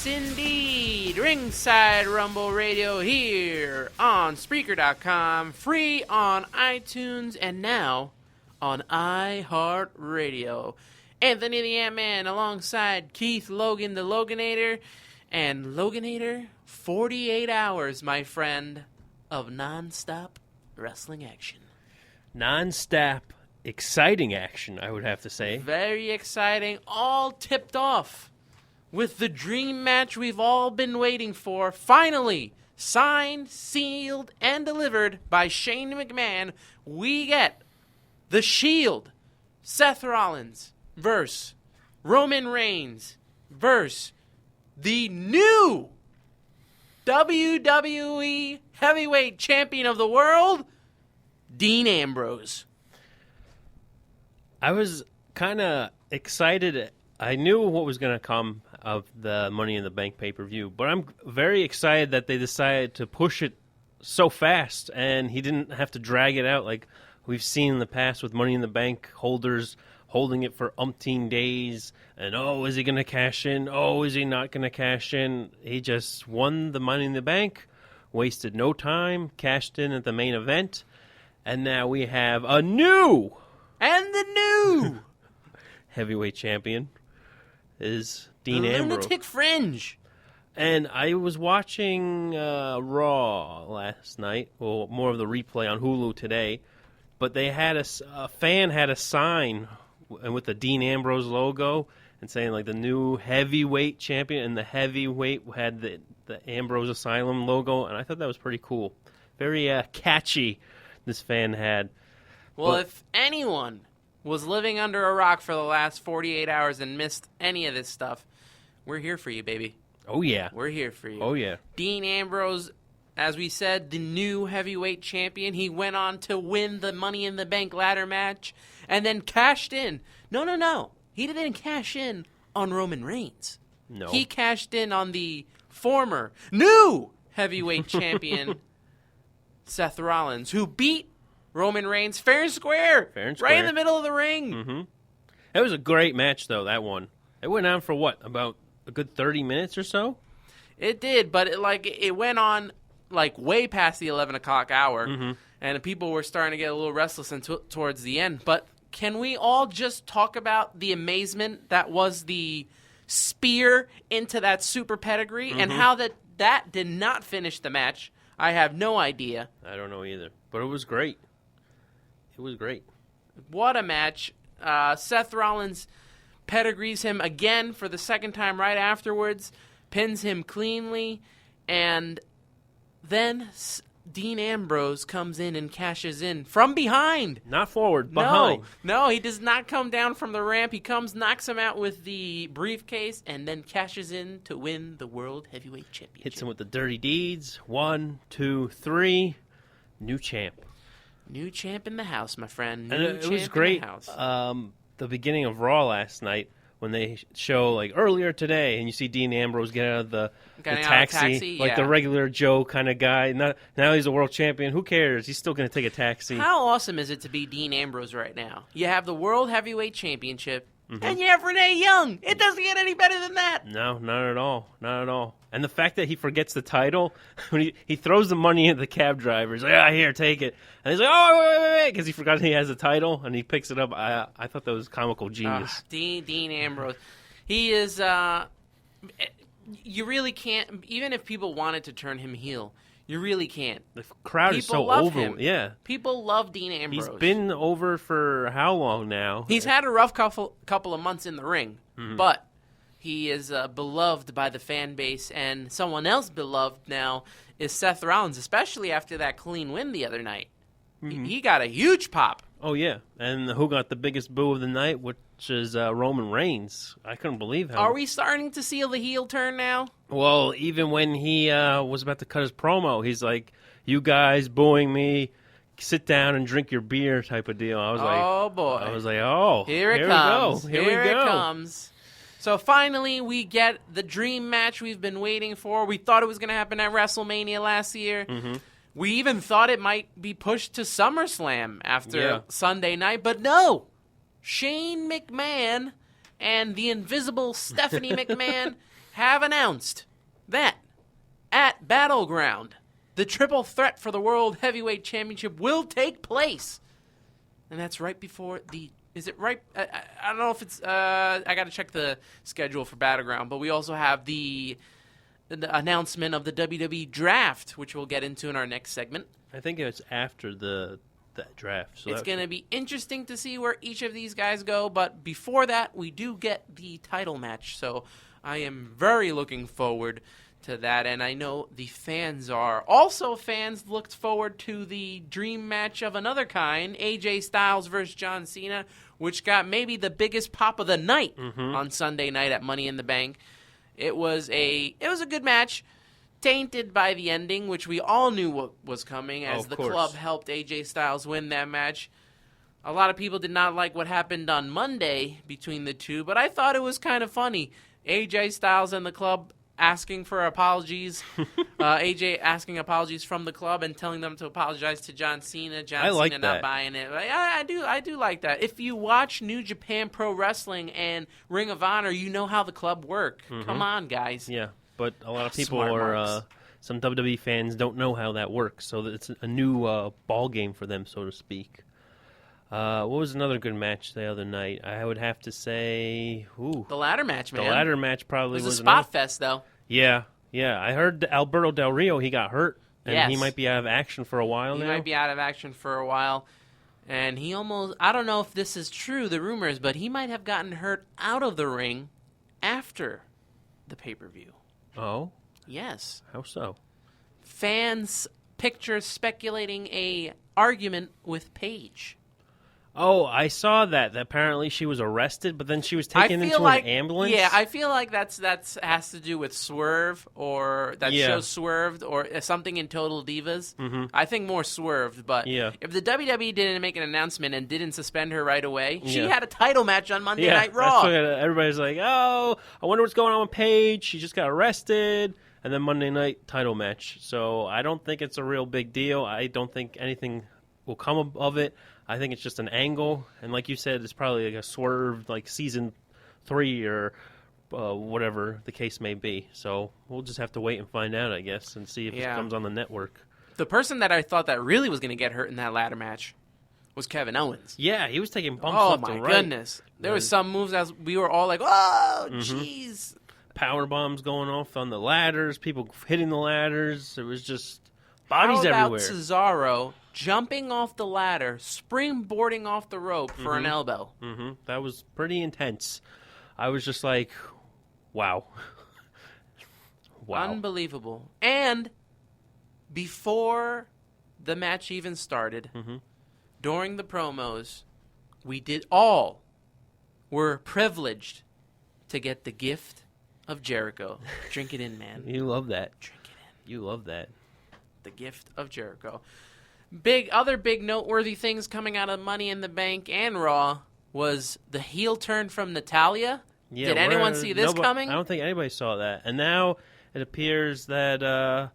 Yes, indeed. Ringside Rumble Radio here on Spreaker.com, free on iTunes, and now on iHeartRadio. Anthony the Ant-Man alongside Keith Logan the Loganator, and Loganator, 48 hours, my friend, of non-stop wrestling action. Non-stop exciting action, I would have to say. Very exciting, all tipped off with the dream match we've all been waiting for. Finally, signed, sealed, and delivered by Shane McMahon, we get The Shield, Seth Rollins versus Roman Reigns versus the new WWE Heavyweight Champion of the World, Dean Ambrose. I was kind of excited. I knew what was going to come of the Money in the Bank pay-per-view, but I'm very excited that they decided to push it so fast, and he didn't have to drag it out like we've seen in the past with Money in the Bank holders holding it for umpteen days, and, oh, is he going to cash in? Oh, is he not going to cash in? He just won the Money in the Bank, wasted no time, cashed in at the main event, and now we have a new... And the new heavyweight champion is Dean Ambrose. Lunatic Fringe. And I was watching Raw last night, well, more of the replay on Hulu today, but they had a fan had a sign with the Dean Ambrose logo and saying, like, the new heavyweight champion, and the heavyweight had the Ambrose Asylum logo, and I thought that was pretty cool. Very catchy, this fan had. Well, if anyone was living under a rock for the last 48 hours and missed any of this stuff, we're here for you, baby. Oh, yeah. We're here for you. Oh, yeah. Dean Ambrose, as we said, the new heavyweight champion. He went on to win the Money in the Bank ladder match and then cashed in. No. He didn't cash in on Roman Reigns. No. He cashed in on the former new heavyweight champion, Seth Rollins, who beat Roman Reigns fair and square. Right in the middle of the ring. Mm-hmm. It was a great match, though, that one. It went on for, what, about a good 30 minutes or so? It did, but it went on way past the 11 o'clock hour, and people were starting to get a little restless towards the end. But can we all just talk about the amazement that was the spear into that super pedigree and how that did not finish the match? I have no idea. I don't know either, but it was great. It was great. What a match. Seth Rollins pedigrees him again for the second time right afterwards, pins him cleanly, and then Dean Ambrose comes in and cashes in from behind. Not forward, behind. No, he does not come down from the ramp. He comes, knocks him out with the briefcase, and then cashes in to win the World Heavyweight Championship. Hits him with the dirty deeds. 1, 2, 3. New champ. New champ in the house, my friend. And it was great. The beginning of Raw last night, when they show, like, earlier today, and you see Dean Ambrose get out of the taxi, like the regular Joe kind of guy. Now he's a world champion. Who cares? He's still going to take a taxi. How awesome is it to be Dean Ambrose right now? You have the World Heavyweight Championship, and you have Renee Young. It doesn't get any better than that. No, not at all. Not at all. And the fact that he forgets the title, when he throws the money at the cab driver, he's like, here, take it. And he's like, oh, wait, because he forgot he has the title, and he picks it up. I thought that was comical genius. Dean Ambrose. He is, you really can't, even if people wanted to turn him heel, you really can't. The crowd is so over him. Yeah. People love Dean Ambrose. He's been over for how long now? He's had a rough couple of months in the ring, but he is beloved by the fan base, and someone else beloved now is Seth Rollins, especially after that clean win the other night. He got a huge pop. Oh, yeah. And who got the biggest boo of the night, which is Roman Reigns. I couldn't believe how... Are we starting to see the heel turn now? Well, even when he was about to cut his promo, he's like, you guys booing me, sit down and drink your beer type of deal. I was oh, boy. I was like, oh, here it comes. Here it comes. So finally, we get the dream match we've been waiting for. We thought it was going to happen at WrestleMania last year. We even thought it might be pushed to SummerSlam after Sunday night, but no. Shane McMahon and the invisible Stephanie McMahon have announced that at Battleground, the triple threat for the World Heavyweight Championship will take place. And that's right before the... Is it right? I don't know if it's... I got to check the schedule for Battleground, but we also have the announcement of the WWE Draft, which we'll get into in our next segment. I think it's after that draft. So it's going to be interesting to see where each of these guys go, but before that, we do get the title match. So I am very looking forward to that, and I know the fans are. Also, fans looked forward to the dream match of another kind, AJ Styles versus John Cena, which got maybe the biggest pop of the night on Sunday night at Money in the Bank. It was a good match, tainted by the ending, which we all knew what was coming, as the club helped AJ Styles win that match. A lot of people did not like what happened on Monday between the two, but I thought it was kind of funny. AJ Styles and the club asking for apologies, AJ asking apologies from the club and telling them to apologize to John Cena. Cena not buying it. I do like that. If you watch New Japan Pro Wrestling and Ring of Honor, you know how the club work. Come on, guys. Yeah, but a lot of people some WWE fans don't know how that works, so it's a new ball game for them, so to speak. What was another good match the other night? I would have to say... the ladder match, man. The ladder match probably was a spot fest, though. Yeah. I heard Alberto Del Rio, he got hurt, and he might be out of action for a while now. He might be out of action for a while, and he almost... I don't know if this is true, the rumors, but he might have gotten hurt out of the ring after the pay-per-view. Oh? Yes. How so? Fans picture speculating a argument with Paige. Oh, I saw that. Apparently she was arrested, but then she was taken into an ambulance? Yeah, I feel like that's has to do with Swerve, or that show Swerved, or something in Total Divas. I think more Swerved, but if the WWE didn't make an announcement and didn't suspend her right away, she had a title match on Monday Night Raw. Everybody's like, oh, I wonder what's going on with Paige. She just got arrested. And then Monday night title match. So I don't think it's a real big deal. I don't think anything will come of it. I think it's just an angle, and like you said, it's probably like a Swerve, like season 3 or whatever the case may be. So we'll just have to wait and find out, I guess, and see if it comes on the network. The person that I thought that really was going to get hurt in that ladder match was Kevin Owens. Yeah, he was taking bumps left and right. Oh, my goodness. There were some moves as we were all like, oh, jeez. Power bombs going off on the ladders, people hitting the ladders. It was just bodies everywhere. How about Cesaro jumping off the ladder, springboarding off the rope for an elbow? That was pretty intense. I was just like, wow. Wow. Unbelievable. And before the match even started, during the promos, we were privileged to get the gift of Jericho. Drink it in, man. You love that. Drink it in. You love that. The gift of Jericho. Other big noteworthy things coming out of Money in the Bank and Raw was the heel turn from Natalya. Yeah, did anyone see this coming? I don't think anybody saw that. And now it appears that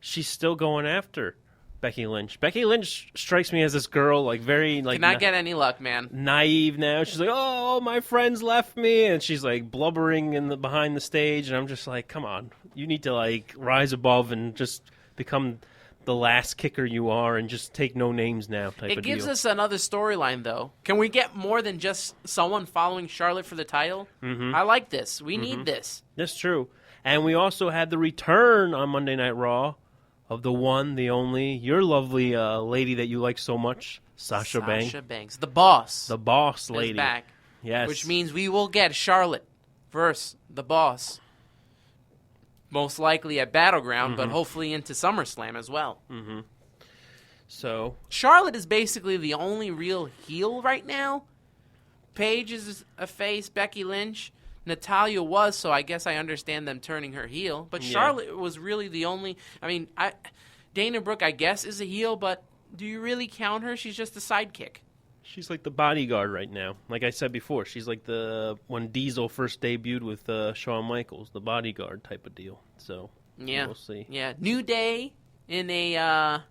she's still going after Becky Lynch. Becky Lynch strikes me as this girl, like very like cannot get any luck, man. Naive now. She's like, "Oh, my friends left me," and she's like blubbering behind the stage, and I'm just like, "Come on, you need to like rise above and just become the last kicker you are, and just take no names now." It gives us another storyline, though. Can we get more than just someone following Charlotte for the title? I like this. We need this. That's true. And we also had the return on Monday Night Raw of the one, the only, your lovely lady that you like so much, Sasha Banks. Sasha Banks. The boss. The boss lady. Is back. Yes. Which means we will get Charlotte versus the boss. Most likely at Battleground, but hopefully into SummerSlam as well. So Charlotte is basically the only real heel right now. Paige is a face, Becky Lynch. Natalya was, so I guess I understand them turning her heel. But Charlotte was really the only... I mean, Dana Brooke, I guess, is a heel, but do you really count her? She's just a sidekick. She's like the bodyguard right now. Like I said before, she's like when Diesel first debuted with Shawn Michaels, the bodyguard type of deal. So we'll see. Yeah, New Day in a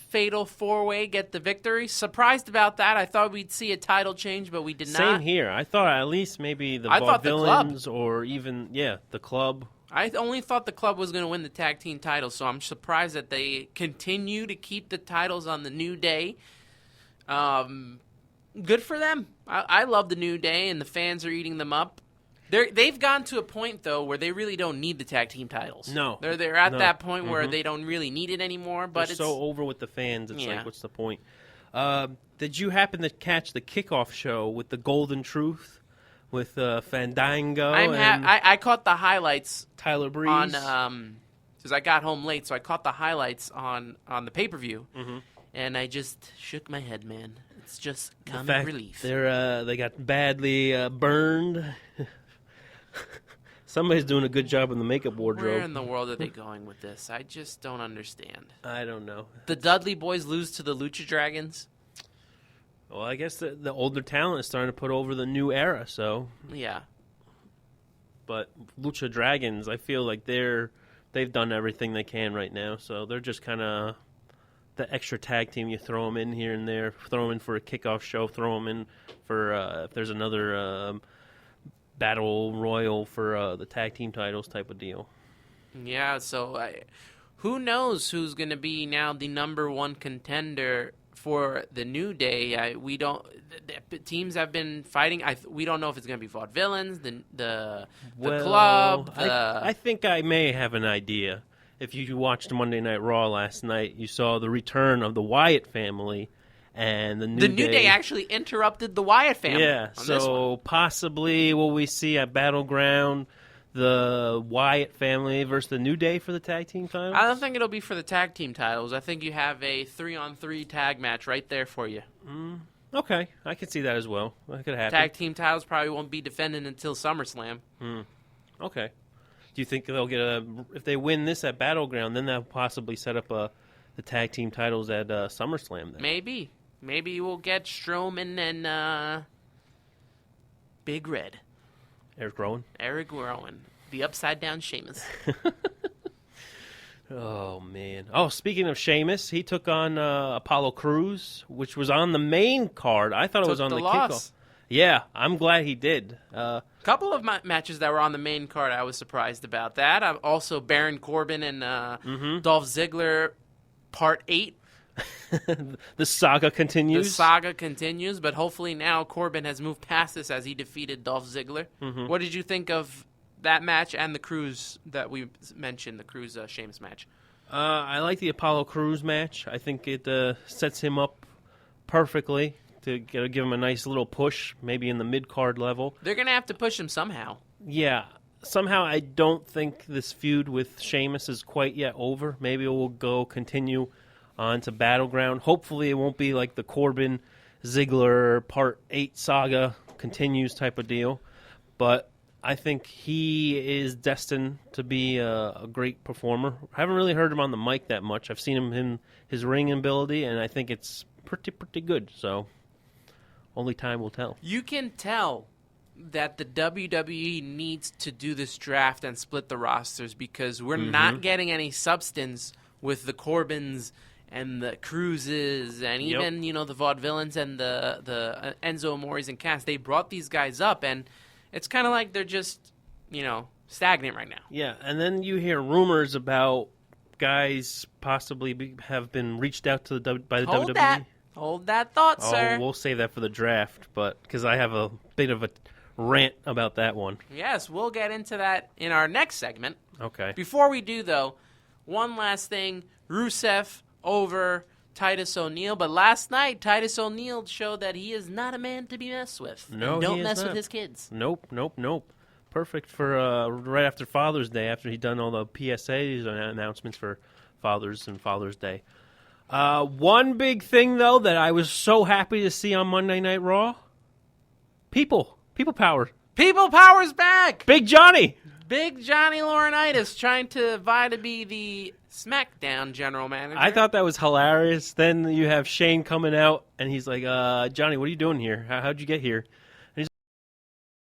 fatal four-way get the victory. Surprised about that. I thought we'd see a title change, but we did not. Same here. I thought at least maybe the Vaudevillains or even, the club. I only thought the club was going to win the tag team titles, so I'm surprised that they continue to keep the titles on the New Day. Good for them. I love the New Day, and the fans are eating them up. They've gotten to a point, though, where they really don't need the tag team titles. No. They're at that point where they don't really need it anymore. But They're so over with the fans, it's like, what's the point? Did you happen to catch the kickoff show with the Golden Truth with Fandango? I caught the highlights. Tyler Breeze. Because I got home late, so I caught the highlights on the pay-per-view. Mm-hmm. And I just shook my head, man. It's just comic relief. They got badly burned. Somebody's doing a good job in the makeup wardrobe. Where in the world are they going with this? I just don't understand. I don't know. The Dudley Boys lose to the Lucha Dragons? Well, I guess the older talent is starting to put over the new era, so. Yeah. But Lucha Dragons, I feel like they've done everything they can right now, so they're just kind of the extra tag team. You throw them in here and there, throw them in for a kickoff show, throw them in for if there's another battle royal for the tag team titles type of deal. Yeah, so who knows who's going to be now the number one contender for the New Day? We don't. The teams have been fighting. We don't know if it's going to be Vaudevillains, the club. I think I may have an idea. If you watched Monday Night Raw last night, you saw the return of the Wyatt family. And the New Day actually interrupted the Wyatt family. Yeah, so possibly will we see at Battleground the Wyatt family versus the New Day for the tag team titles? I don't think it'll be for the tag team titles. I think you have a 3-on-3 tag match right there for you. Okay, I can see that as well. That could happen. Tag team titles probably won't be defended until SummerSlam. Okay. Do you think they'll get if they win this at Battleground, then they'll possibly set up the tag team titles at SummerSlam then? Maybe. Maybe we'll get Strowman and Big Red. Eric Rowan? Eric Rowan. The upside-down Sheamus. Oh, man. Oh, speaking of Sheamus, he took on Apollo Crews, which was on the main card. I thought it was on the kickoff. Yeah, I'm glad he did. A couple of matches that were on the main card, I was surprised about that. Also, Baron Corbin and Dolph Ziggler, Part 8. The saga continues. But hopefully now Corbin has moved past this as he defeated Dolph Ziggler. What did you think of that match and the Crews that we mentioned, the Crews Sheamus match? I like the Apollo Crews match. I think it sets him up perfectly to give him a nice little push, maybe in the mid-card level. They're going to have to push him somehow. Yeah. Somehow I don't think this feud with Sheamus is quite yet over. Maybe it will continue on to Battleground. Hopefully it won't be like the Corbin Ziggler Part 8 saga continues type of deal. But I think he is destined to be a great performer. I haven't really heard him on the mic that much. I've seen him in his ring ability, and I think it's pretty good. So only time will tell. You can tell that the WWE needs to do this draft and split the rosters because we're not getting any substance with the Corbins and the Cruises and even, the Vaudevillains and the Enzo Amores and Cass. They brought these guys up, and it's kind of like they're just, stagnant right now. Yeah, and then you hear rumors about guys possibly have been reached out to by the WWE. Hold that thought, sir. Oh, we'll save that for the draft, because I have a bit of a rant about that one. Yes, we'll get into that in our next segment. Okay. Before we do, though, one last thing. Rusev over Titus O'Neil, but last night Titus O'Neil showed that he is not a man to be messed with. No, don't mess with his kids. Nope. Perfect for right after Father's Day, after he'd done all the PSAs and announcements for Fathers and Father's Day. One big thing, though, that I was so happy to see on Monday Night Raw, people power. People power's back. Big Johnny Laurinaitis trying to vie to be the SmackDown general manager. I thought that was hilarious. Then you have Shane coming out, and he's like, Johnny, what are you doing here? How'd you get here?